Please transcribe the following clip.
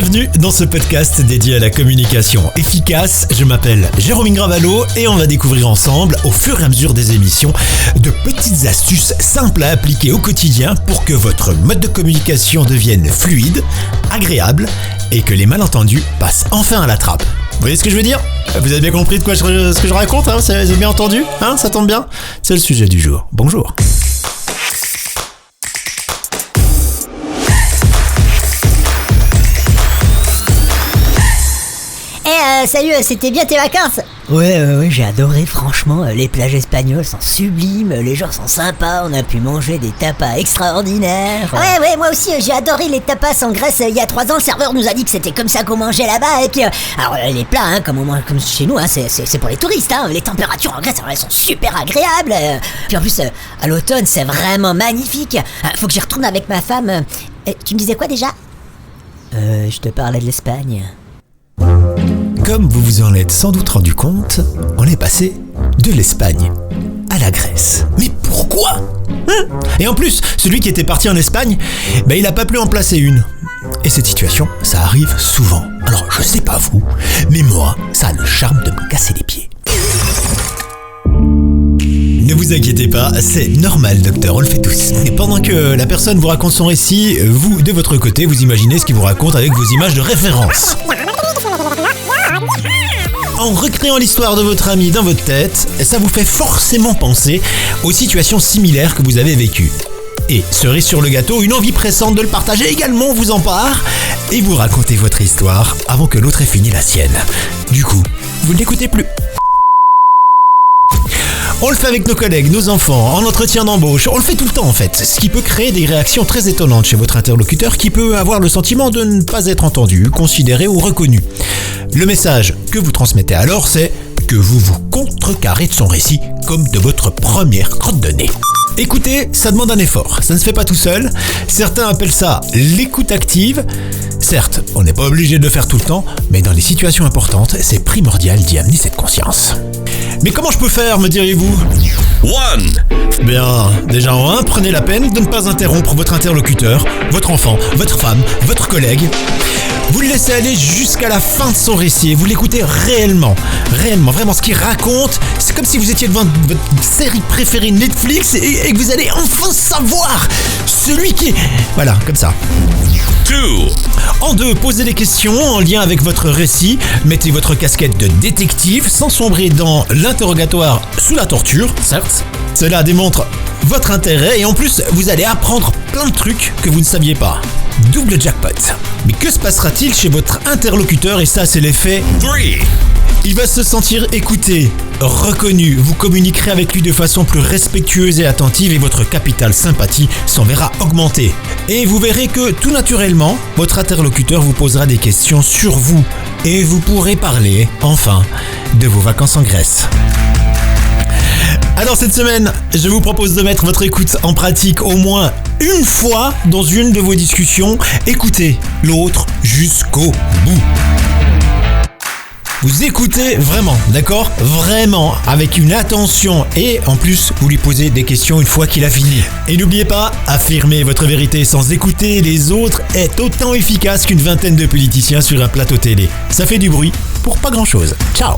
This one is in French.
Bienvenue dans ce podcast dédié à la communication efficace. Je m'appelle Jérôme Ingravalo et on va découvrir ensemble, au fur et à mesure des émissions, de petites astuces simples à appliquer au quotidien pour que votre mode de communication devienne fluide, agréable et que les malentendus passent enfin à la trappe. Vous voyez ce que je veux dire ? Vous avez bien compris de quoi ce que je raconte, hein ? Vous avez bien entendu ? Ça tombe bien ? C'est le sujet du jour. Bonjour. Salut, c'était bien tes vacances ? Ouais, j'ai adoré, franchement, les plages espagnoles sont sublimes, les gens sont sympas, on a pu manger des tapas extraordinaires. Ouais, moi aussi, j'ai adoré les tapas en Grèce. Il y a 3 ans, le serveur nous a dit que c'était comme ça qu'on mangeait là-bas. Et puis, alors les plats, comme chez nous, c'est pour les touristes. Les températures en Grèce, elles sont super agréables. Puis en plus, à l'automne, c'est vraiment magnifique. Faut que j'y retourne avec ma femme. Tu me disais quoi déjà ? Je te parlais de l'Espagne. Comme vous vous en êtes sans doute rendu compte, on est passé de l'Espagne à la Grèce. Mais pourquoi ? Et en plus, celui qui était parti en Espagne, il n'a pas pu en placer une. Et cette situation, ça arrive souvent. Alors, je sais pas vous, mais moi, ça a le charme de me casser les pieds. Ne vous inquiétez pas, c'est normal, docteur, on le fait tous. Et pendant que la personne vous raconte son récit, vous, de votre côté, vous imaginez ce qu'il vous raconte avec vos images de référence. En recréant l'histoire de votre ami dans votre tête, ça vous fait forcément penser aux situations similaires que vous avez vécues. Et, cerise sur le gâteau, une envie pressante de le partager également vous empare et vous racontez votre histoire avant que l'autre ait fini la sienne. Du coup, vous ne l'écoutez plus. On le fait avec nos collègues, nos enfants, en entretien d'embauche, on le fait tout le temps en fait, ce qui peut créer des réactions très étonnantes chez votre interlocuteur qui peut avoir le sentiment de ne pas être entendu, considéré ou reconnu. Le message que vous transmettez alors, c'est que vous vous contrecarrez de son récit comme de votre première crotte de nez. Écoutez, ça demande un effort, ça ne se fait pas tout seul. Certains appellent ça l'écoute active. Certes, on n'est pas obligé de le faire tout le temps, mais dans les situations importantes, c'est primordial d'y amener cette conscience. Mais comment je peux faire, me direz-vous ? Bien, déjà en 1, prenez la peine de ne pas interrompre votre interlocuteur, votre enfant, votre femme, votre collègue. Vous le laissez aller jusqu'à la fin de son récit et vous l'écoutez réellement, vraiment ce qu'il raconte. C'est comme si vous étiez devant votre série préférée Netflix et que vous allez enfin savoir celui qui est... Voilà, comme ça. En 2, posez des questions en lien avec votre récit. Mettez votre casquette de détective sans sombrer dans l'interrogatoire sous la torture, certes. Cela démontre votre intérêt et en plus, vous allez apprendre plein de trucs que vous ne saviez pas. Double jackpot. Mais que se passera-t-il chez votre interlocuteur ? Et ça, c'est l'effet 3. Il va se sentir écouté, reconnu, vous communiquerez avec lui de façon plus respectueuse et attentive et votre capital sympathie s'en verra augmenter. Et vous verrez que tout naturellement, votre interlocuteur vous posera des questions sur vous et vous pourrez parler, enfin, de vos vacances en Grèce. Alors cette semaine, je vous propose de mettre votre écoute en pratique au moins une fois dans une de vos discussions. Écoutez l'autre jusqu'au bout. Vous écoutez vraiment, d'accord ? Vraiment, avec une attention et en plus, vous lui posez des questions une fois qu'il a fini. Et n'oubliez pas, affirmer votre vérité sans écouter les autres est autant efficace qu'une vingtaine de politiciens sur un plateau télé. Ça fait du bruit pour pas grand chose. Ciao !